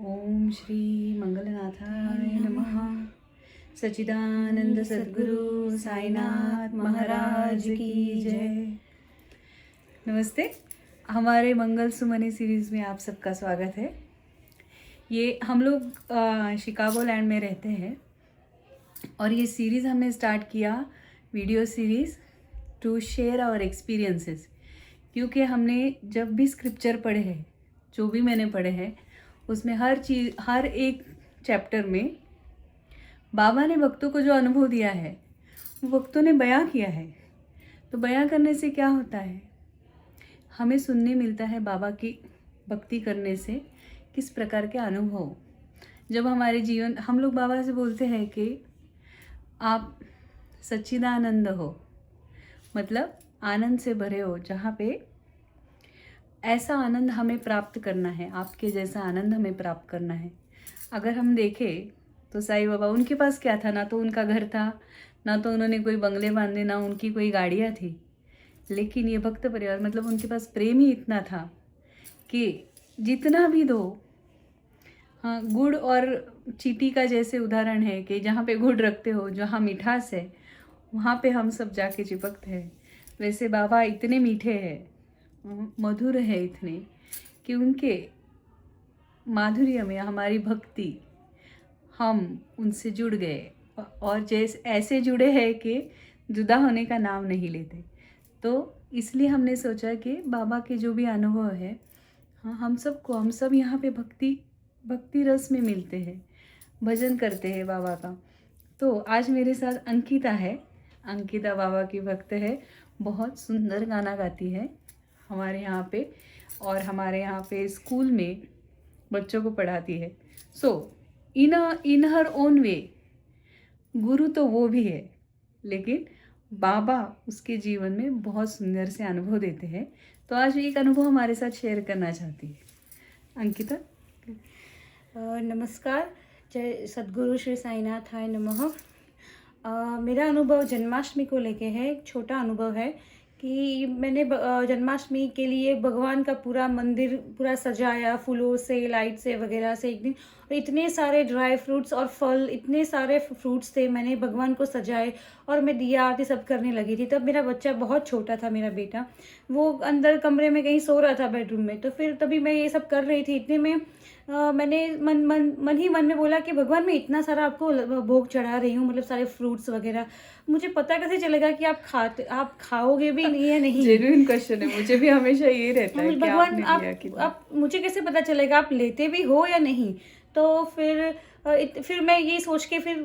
ओम श्री मंगलनाथाय नमः। सच्चिदानंद सद्गुरु साईनाथ महाराज की जय। नमस्ते। हमारे मंगल सुमनी सीरीज़ में आप सबका स्वागत है। ये हम लोग शिकागो लैंड में रहते हैं और ये सीरीज़ हमने स्टार्ट किया video series to share our experiences, क्योंकि हमने जब भी स्क्रिप्चर पढ़े हैं, जो भी मैंने पढ़े हैं, उसमें हर एक चैप्टर में बाबा ने भक्तों को जो अनुभव दिया है वो भक्तों ने बयां किया है। तो बयां करने से क्या होता है, हमें सुनने मिलता है बाबा की भक्ति करने से किस प्रकार के अनुभव। जब हमारे जीवन, हम लोग बाबा से बोलते हैं कि आप सच्चिदानंद हो, मतलब आनंद से भरे हो, जहाँ पे ऐसा आनंद हमें प्राप्त करना है, आपके जैसा आनंद हमें प्राप्त करना है। अगर हम देखें तो साईं बाबा, उनके पास क्या था? ना तो उनका घर था, ना तो उन्होंने कोई बंगले बांधे, ना उनकी कोई गाड़ियाँ थी, लेकिन ये भक्त परिवार, मतलब उनके पास प्रेम ही इतना था कि जितना भी दो। हाँ, गुड़ और चींटी का जैसे उदाहरण है कि जहाँ पे गुड़ रखते हो, जहाँ मिठास है, वहाँ पे हम सब जाके चिपकते हैं। वैसे बाबा इतने मीठे हैं, मधुर है इतने, कि उनके माधुर्य में हमारी भक्ति, हम उनसे जुड़ गए और जैसे ऐसे जुड़े हैं कि जुदा होने का नाम नहीं लेते। तो इसलिए हमने सोचा कि बाबा के जो भी अनुभव है, हाँ, हम सब यहाँ पे भक्ति रस में मिलते हैं, भजन करते हैं बाबा का। तो आज मेरे साथ अंकिता है। अंकिता बाबा की भक्त है, बहुत सुंदर गाना गाती है हमारे यहाँ पे, और हमारे यहाँ पे स्कूल में बच्चों को पढ़ाती है। सो इन हर ओन वे गुरु तो वो भी है, लेकिन बाबा उसके जीवन में बहुत सुंदर से अनुभव देते हैं। तो आज एक अनुभव हमारे साथ शेयर करना चाहती है अंकिता। नमस्कार। जय सद्गुरु श्री साईनाथाय नमः। मेरा अनुभव जन्माष्टमी को लेके है। एक छोटा अनुभव है कि मैंने जन्माष्टमी के लिए भगवान का पूरा मंदिर पूरा सजाया, फूलों से, लाइट से वगैरह से एक दिन, और इतने सारे ड्राई फ्रूट्स और फल, इतने सारे फ्रूट्स थे, मैंने भगवान को सजाए और मैं दिया आरती सब करने लगी थी। तब मेरा बच्चा बहुत छोटा था, मेरा बेटा, वो अंदर कमरे में कहीं सो रहा था बेडरूम में। तो फिर तभी मैं ये सब कर रही थी। इतने में मैंने मन में बोला कि भगवान, मैं इतना सारा आपको भोग चढ़ा रही हूँ, मतलब सारे फ्रूट्स वगैरह, मुझे पता कैसे चलेगा कि आप खाओगे भी नहीं या नहीं? जेन्युइन क्वेश्चन है, मुझे भी हमेशा ये रहता है कि भगवान, आपने दिया आप मुझे कैसे पता चलेगा आप लेते भी हो या नहीं? तो फिर मैं ये सोच के फिर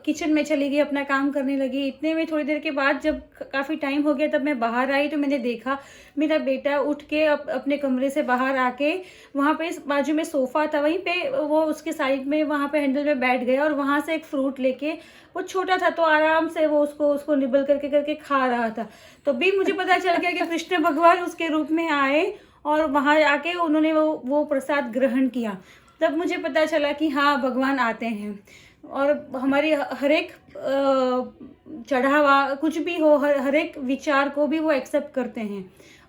किचन में चली गई, अपना काम करने लगी। इतने में थोड़ी देर के बाद जब काफ़ी टाइम हो गया, तब मैं बाहर आई तो मैंने देखा मेरा बेटा उठ के अपने कमरे से बाहर आके, वहाँ पे बाजू में सोफ़ा था, वहीं पे वो उसके साइड में वहाँ पे हैंडल में बैठ गया और वहाँ से एक फ्रूट लेके, वो छोटा था तो आराम से वो उसको निबल करके खा रहा था। तो भी मुझे पता चल गया कि कृष्ण भगवान उसके रूप में आए और वहाँ आके उन्होंने वो प्रसाद ग्रहण किया। तब मुझे पता चला कि हाँ, भगवान आते हैं और हमारी हर एक चढ़ावा कुछ भी हो, हर एक विचार को भी वो एक्सेप्ट करते हैं।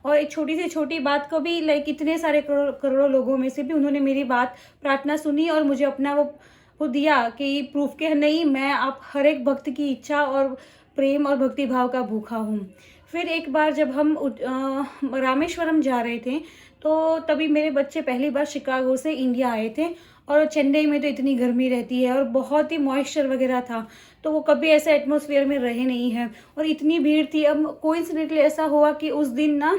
और एक छोटी से छोटी बात को भी, लाइक इतने सारे करोड़ों लोगों में से भी उन्होंने मेरी बात, प्रार्थना सुनी और मुझे अपना वो दिया कि प्रूफ के नहीं, मैं आप हर एक भक्त की इच्छा और प्रेम और भक्ति भाव का भूखा हूँ। फिर एक बार जब हम रामेश्वरम जा रहे थे, तो तभी मेरे बच्चे पहली बार शिकागो से इंडिया आए थे, और चेन्नई में तो इतनी गर्मी रहती है और बहुत ही मॉइस्चर वगैरह था, तो वो कभी ऐसे एटमॉस्फेयर में रहे नहीं हैं और इतनी भीड़ थी। अब कोइंसिडेंटली ऐसा हुआ कि उस दिन ना,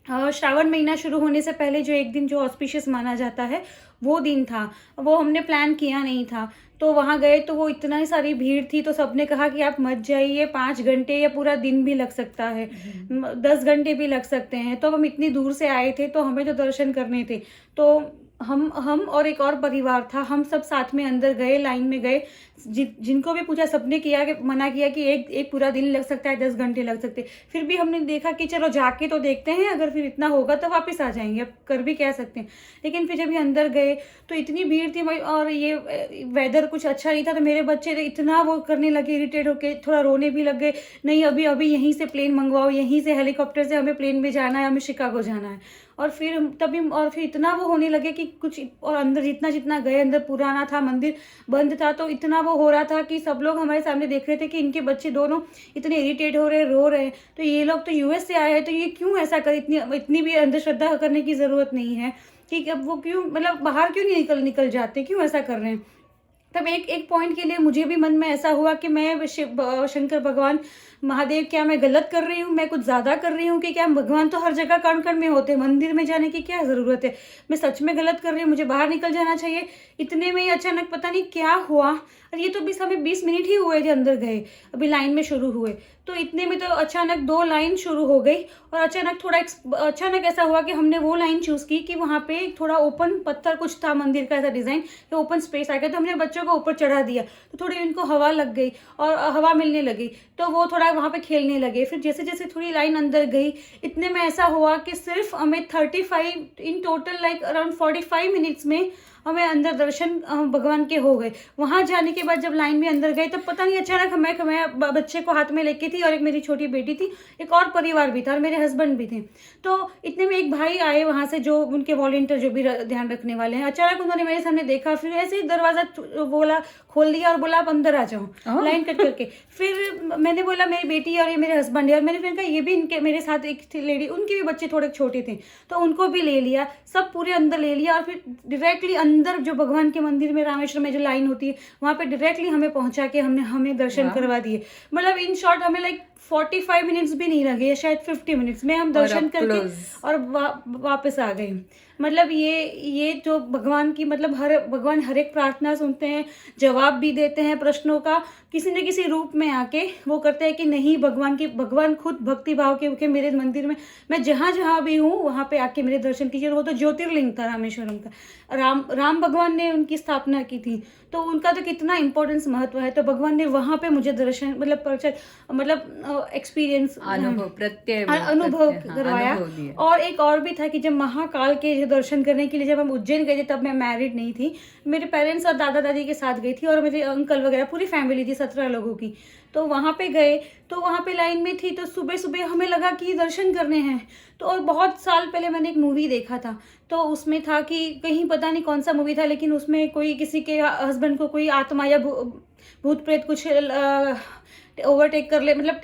श्रावण महीना शुरू होने से पहले जो एक दिन जो ऑस्पिशियस माना जाता है, वो दिन था। वो हमने प्लान किया नहीं था, तो वहाँ गए तो वो इतना ही सारी भीड़ थी, तो सबने कहा कि आप मत जाइए, 5 घंटे या पूरा दिन भी लग सकता है, 10 घंटे भी लग सकते हैं। तो हम इतनी दूर से आए थे, तो हमें तो दर्शन करने थे। तो हम और एक और परिवार था, हम सब साथ में अंदर गए, लाइन में गए। जिनको भी पूछा सबने मना किया कि एक पूरा दिन लग सकता है, 10 घंटे लग सकते। फिर भी हमने देखा कि चलो जाके तो देखते हैं, अगर फिर इतना होगा तो वापस आ जाएंगे, अब कर भी क्या सकते हैं। लेकिन फिर जब ये अंदर गए तो इतनी भीड़ थी और ये वेदर कुछ अच्छा नहीं था, तो मेरे बच्चे इतना वो करने लगे, इरिटेट होके थोड़ा रोने भी लग गए। नहीं, अभी यहीं से प्लेन मंगवाओ, यहीं से हेलीकॉप्टर से हमें प्लेन में जाना है, हमें शिकागो जाना है। और फिर इतना वो होने लगे कि कुछ, और अंदर जितना जितना गए, अंदर पुराना था, मंदिर बंद था, तो इतना वो हो रहा था कि सब लोग हमारे सामने देख रहे थे कि इनके बच्चे दोनों इतने इरिटेट हो रहे, रो रहे हैं। तो ये लोग तो यूएस से आए हैं, तो ये क्यों ऐसा कर, इतनी भी अंधश्रद्धा करने की ज़रूरत नहीं है कि अब वो क्यों, मतलब बाहर क्यों नहीं निकल जाते, क्यों ऐसा कर रहे हैं। तब एक पॉइंट के लिए मुझे भी मन में ऐसा हुआ कि मैं शंकर भगवान महादेव, क्या मैं गलत कर रही हूँ, मैं कुछ ज़्यादा कर रही हूँ कि क्या भगवान तो हर जगह कण कण में होते हैं, मंदिर में जाने की क्या ज़रूरत है, मैं सच में गलत कर रही हूँ, मुझे बाहर निकल जाना चाहिए। इतने में ही अचानक पता नहीं क्या हुआ, और ये तो भी हमें 20 मिनट ही हुए थे अंदर गए, अभी लाइन में शुरू हुए, तो इतने में तो अचानक 2 लाइन शुरू हो गई, और अचानक ऐसा हुआ कि हमने वो लाइन चूज़ की कि वहाँ पे थोड़ा ओपन पत्थर कुछ था, मंदिर का ऐसा डिज़ाइन, तो ओपन स्पेस आ गया, तो हमने बच्चों को ऊपर चढ़ा दिया, तो थोड़ी उनको हवा लग गई और हवा मिलने लगी, तो वो थोड़ा वहाँ पे खेलने लगे। फिर जैसे जैसे थोड़ी लाइन अंदर गई, इतने में ऐसा हुआ कि सिर्फ हमें 35 in total, like around 45 minutes में हमें अंदर दर्शन भगवान के हो गए। वहाँ जाने के बाद जब लाइन में अंदर गए, तब पता नहीं अचानक मैं बच्चे को हाथ में लेके थी, और एक मेरी छोटी बेटी थी, एक और परिवार भी था, और मेरे हस्बैंड भी थे। तो इतने में एक भाई आए वहाँ से, जो उनके वॉलंटियर जो भी ध्यान रखने वाले हैं। अचानक उन्होंने मेरे सामने देखा, फिर ऐसे ही दरवाज़ा खोल दिया और बोला आप अंदर आ जाओ, लाइन कट करके। फिर मैंने बोला मेरी बेटी और ये मेरे हस्बैंड है, और मैंने फिर कहा ये भी इनके, मेरे साथ एक थी लेडी, उनके भी बच्चे थोड़े छोटे थे, तो उनको भी ले लिया, सब पूरे अंदर ले लिया, और फिर डायरेक्टली अंदर जो भगवान के मंदिर में, रामेश्वर में जो लाइन होती है, वहाँ पे डायरेक्टली हमें पहुँचा के हमें दर्शन करवा दिए। मतलब इन शॉर्ट हमें लाइक 45 मिनट्स भी नहीं लगे, शायद 50 मिनट्स में हम दर्शन करके और वापस आ गए। मतलब ये जो भगवान की, मतलब भगवान हर एक प्रार्थना सुनते हैं, जवाब भी देते हैं प्रश्नों का, किसी न किसी रूप में आके वो करते हैं कि नहीं, भगवान खुद भक्ति भाव के मेरे मंदिर में, मैं जहाँ जहाँ भी हूँ वहाँ पे आके मेरे दर्शन कीजिए। वो तो ज्योतिर्लिंग था रामेश्वरम का, राम भगवान ने उनकी स्थापना की थी, तो उनका तो कितना इंपॉर्टेंस महत्व है, तो भगवान ने वहाँ पे मुझे दर्शन, मतलब एक्सपीरियंस, अनुभव करवाया। और एक और भी था कि जब महाकाल के दर्शन करने के लिए जब हम उज्जैन गए थे, तब मैं मैरिड नहीं थी, मेरे पेरेंट्स और दादा दादी के साथ गई थी, और मेरे अंकल वगैरह, पूरी फैमिली थी 17 लोगों की। तो वहाँ पे गए, तो वहाँ पे लाइन में थी, तो सुबह सुबह हमें लगा कि दर्शन करने हैं। तो और बहुत साल पहले मैंने एक मूवी देखा था, तो उसमें था कि कहीं पता नहीं कौन सा मूवी था, लेकिन उसमें कोई किसी के हस्बैंड को कोई आत्मा या भूत प्रेत कुछ ओवरटेक कर ले, मतलब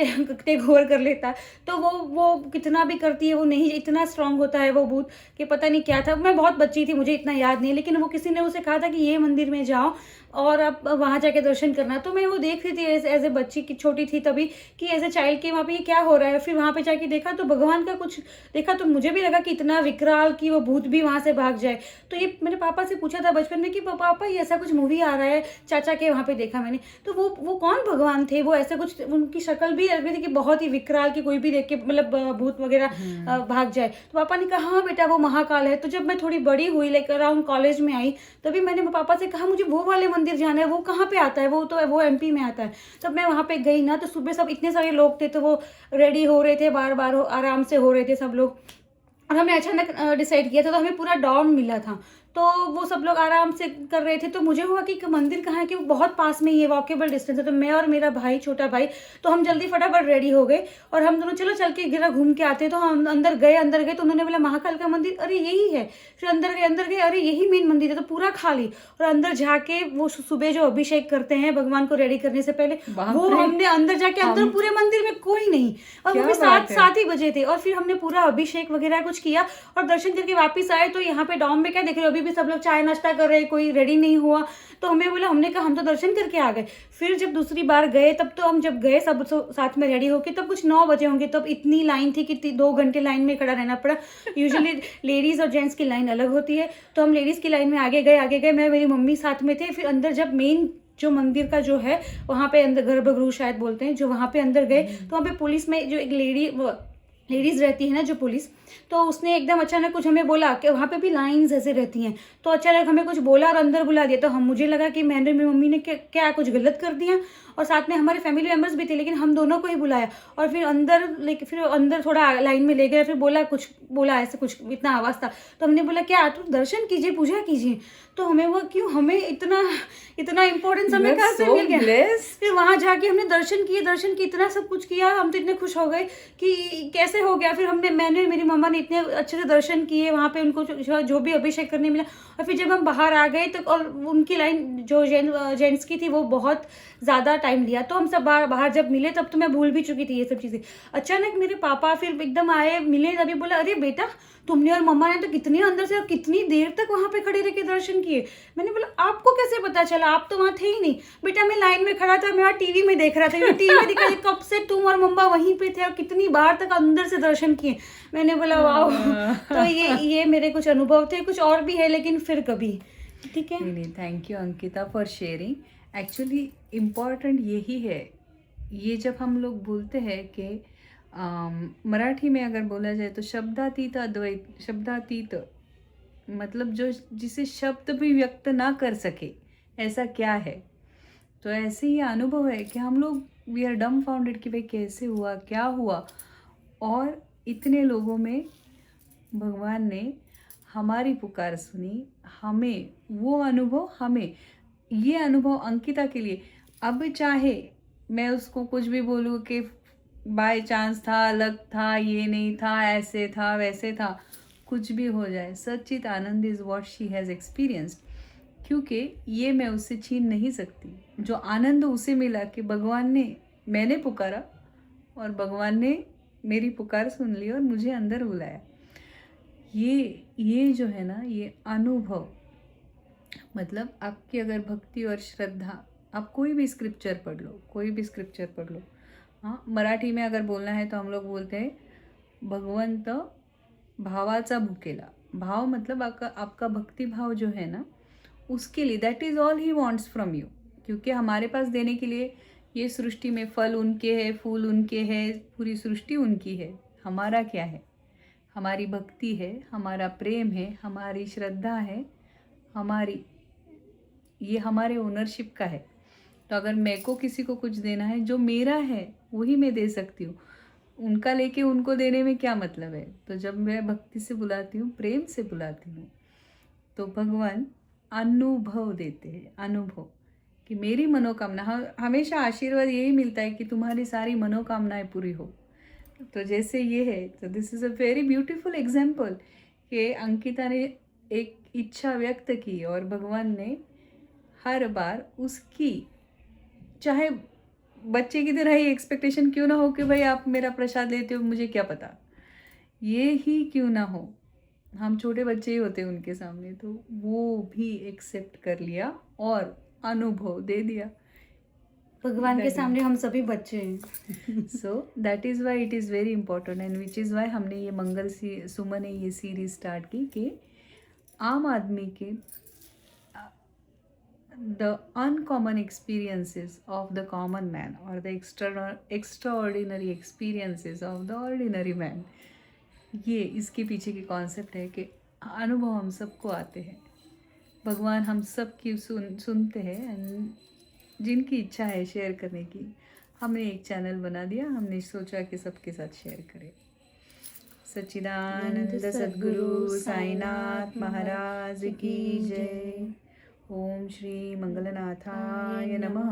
टेक ओवर कर लेता है, तो वो कितना भी करती है, वो नहीं, इतना स्ट्रांग होता है वो भूत कि पता नहीं क्या था। मैं बहुत बच्ची थी, मुझे इतना याद नहीं, लेकिन वो किसी ने उसे कहा था कि ये मंदिर में जाओ और अब वहाँ जाके दर्शन करना। तो मैं वो देख रही थी एज ए बच्ची की, छोटी थी तभी, कि एज ए चाइल्ड कि वहाँ पे ये क्या हो रहा है। फिर वहाँ पे जाके देखा तो भगवान का कुछ देखा, तो मुझे भी लगा कि इतना विकराल कि वो भूत भी वहाँ से भाग जाए। तो ये मैंने पापा से पूछा था बचपन में कि पापा ये ऐसा कुछ मूवी आ रहा है, चाचा के वहाँ पे देखा मैंने, तो वो कौन भगवान थे, वो ऐसा कुछ, उनकी शक्ल भी लग रही थी कि बहुत ही विकराल, कि कोई भी देख के मतलब भूत वगैरह भाग जाए। तो पापा ने कहा हाँ बेटा वो महाकाल है। तो जब मैं थोड़ी बड़ी हुई, लाइक अराउंड कॉलेज में आई, तभी मैंने पापा से कहा मुझे वो वाले मंदिर जाना है, वो कहाँ पे आता है, वो एमपी में आता है। तब मैं वहाँ पे गई ना, तो सुबह सब इतने सारे लोग थे, तो वो रेडी हो रहे थे, बार बार आराम से हो रहे थे सब लोग, और हमने अचानक डिसाइड किया था, तो हमें पूरा डॉर्म मिला था, तो वो सब लोग आराम से कर रहे थे। तो मुझे हुआ कि मंदिर कहाँ है, कि वो बहुत पास में ही है, वॉकेबल डिस्टेंस है। तो मैं और मेरा भाई, छोटा भाई, तो हम जल्दी फटाफट रेडी हो गए, और हम दोनों चलो चल के गिरा घूम के आते। तो हम अंदर गए, तो उन्होंने बोला महाकाल का मंदिर, अरे यही है। फिर अंदर गए, अरे यही मेन मंदिर है, तो पूरा खाली। और अंदर जाके वो सुबह जो अभिषेक करते हैं भगवान को रेडी करने से पहले, वो हमने अंदर जाके, अंदर पूरे मंदिर में कोई नहीं, और वो भी 7 ही बजे थे, और फिर हमने पूरा अभिषेक वगैरह कुछ किया और दर्शन करके वापिस आए। तो यहाँ पे डॉम में क्या देख रहे हो, भी सब लोग चाय नाश्ता कर रहे, कोई रेडी नहीं हुआ। तो हमने कहा हम तो दर्शन करके आ गए। फिर जब दूसरी बार गए, तब तो हम जब गए सब साथ में रेडी होके, तब कुछ 9 बजे होंगे, तब इतनी लाइन थी कि 2 घंटे लाइन में खड़ा रहना पड़ा। यूजुअली लेडीज और जेंट्स की लाइन अलग होती है, तो हम लेडीज की लाइन में आगे गए, मैं मेरी मम्मी साथ में थे। फिर अंदर जब मेन जो मंदिर का जो है वहाँ पे अंदर गर्भगृह शायद बोलते हैं, जो वहाँ पे अंदर गए, तो वहाँ पे पुलिस में जो एक लेडीज रहती है ना, जो पुलिस, तो उसने एकदम अचानक कुछ हमें बोला कि वहाँ पे भी लाइंस ऐसे रहती हैं, तो अचानक हमें कुछ बोला और अंदर बुला दिया। तो मुझे लगा कि मेरी मम्मी ने क्या कुछ गलत कर दिया, और साथ में हमारे फैमिली मेम्बर्स भी थे, लेकिन हम दोनों को ही बुलाया। और फिर अंदर थोड़ा लाइन में ले गया, फिर बोला ऐसे कुछ, इतना आवाज़ था। तो हमने बोला क्या तुम दर्शन कीजिए, पूजा कीजिए। तो हमें वो क्यों, हमें इतना इंपॉर्टेंस हमें कहाँ से मिल गया। फिर वहाँ जाके हमने दर्शन किए, इतना सब कुछ किया, हम तो इतने खुश हो गए कि कैसे हो गया। फिर मैंने मेरी मम्मा ने इतने अच्छे से दर्शन किए वहाँ पे, उनको जो भी अभिषेक करने मिला। और फिर जब हम बाहर आ गए तो, और उनकी लाइन जो जेंट्स की थी वो बहुत ज़्यादा टाइम लिया, तो हम सब बाहर जब मिले तब तो मैं भूल भी चुकी थी ये सब चीज़ें। अचानक मेरे पापा फिर एकदम आए, मिले, तभी बोला, अरे बेटा तुमने और मम्मा ने तो कितने अंदर से और कितनी देर तक वहाँ पे खड़े रह के दर्शन किए। मैंने बोला आपको कैसे पता चला, आप तो वहाँ थे ही नहीं। बेटा मैं लाइन में खड़ा था, मैं वहाँ टीवी में देख रहा था, टीवी में दिखा कब से तुम और मम्मा वहीं पे थे और कितनी बार तक अंदर से दर्शन किए। मैंने बोला वाह। तो ये मेरे कुछ अनुभव थे, कुछ और भी है लेकिन फिर कभी। ठीक है, नहीं, thank you Ankita for sharing. Actually important यही है, ये जब हम लोग बोलते हैं कि मराठी में अगर बोला जाए तो शब्दातीत अद्वैत, शब्दातीत मतलब जो जिसे शब्द भी व्यक्त ना कर सके ऐसा क्या है। तो ऐसे ही अनुभव है कि हम लोग वी आर डम फाउंडेड कि भाई कैसे हुआ, क्या हुआ। और इतने लोगों में भगवान ने हमारी पुकार सुनी, हमें वो अनुभव, हमें ये अनुभव अंकिता के लिए, अब चाहे मैं उसको कुछ भी बोलूँ कि बाय चांस था, लक था, ये नहीं था, ऐसे था, वैसे था, कुछ भी हो जाए, सच्चित आनंद is what she has experienced. क्योंकि ये मैं उससे छीन नहीं सकती। जो आनंद उसे मिला कि भगवान ने, मैंने पुकारा और भगवान ने मेरी पुकार सुन ली और मुझे अंदर बुलाया, ये जो है ना, ये अनुभव, मतलब आपकी अगर भक्ति और श्रद्धा, आप कोई भी स्क्रिप्चर पढ़ लो, कोई भी स्क्रिप्चर पढ़ लो। हाँ, मराठी में अगर बोलना है तो हम लोग बोलते हैं भगवंत भावाचा भुकेला। भाव मतलब आपका भक्ति भाव जो है ना, उसके लिए, that is all he wants from you. क्योंकि हमारे पास देने के लिए ये सृष्टि में फल उनके हैं, फूल उनके हैं, पूरी सृष्टि उनकी है। हमारा क्या है? हमारी भक्ति है, हमारा प्रेम है, हमारी श्रद्धा है, ये हमारे ओनरशिप का है। तो अगर मेरे को किसी को कुछ देना है, जो मेरा है वही मैं दे सकती हूँ। उनका लेके उनको देने में क्या मतलब है। तो जब मैं भक्ति से बुलाती हूँ, प्रेम से बुलाती हूँ, तो भगवान अनुभव देते हैं, अनुभव कि मेरी मनोकामना, हमेशा आशीर्वाद यही मिलता है कि तुम्हारी सारी मनोकामनाएं पूरी हो। तो जैसे ये है, तो this is a very beautiful example कि अंकिता ने एक इच्छा व्यक्त की और भगवान ने हर बार उसकी, चाहे बच्चे की तरह ही एक्सपेक्टेशन क्यों ना हो कि भाई आप मेरा प्रसाद लेते हो, मुझे क्या पता, ये ही क्यों ना हो, हम छोटे बच्चे ही होते हैं उनके सामने, तो वो भी एक्सेप्ट कर लिया और अनुभव दे दिया। भगवान के सामने हम सभी बच्चे हैं। So that is why it is very important and which is why हमने ये मंगल सुमन ये सीरीज स्टार्ट की कि आम आदमी के the uncommon experiences of the common man or the extraordinary experiences of the ordinary man, ये इसके पीछे की कॉन्सेप्ट है कि अनुभव हम सबको आते हैं, भगवान हम सब की सुनते हैं। एंड जिनकी इच्छा है शेयर करने की, हमने एक चैनल बना दिया, हमने सोचा कि सबके साथ शेयर करें। सच्चिदानंद सद्गुरु साईनाथ महाराज की जय। ओम श्री मंगलनाथाय नमः।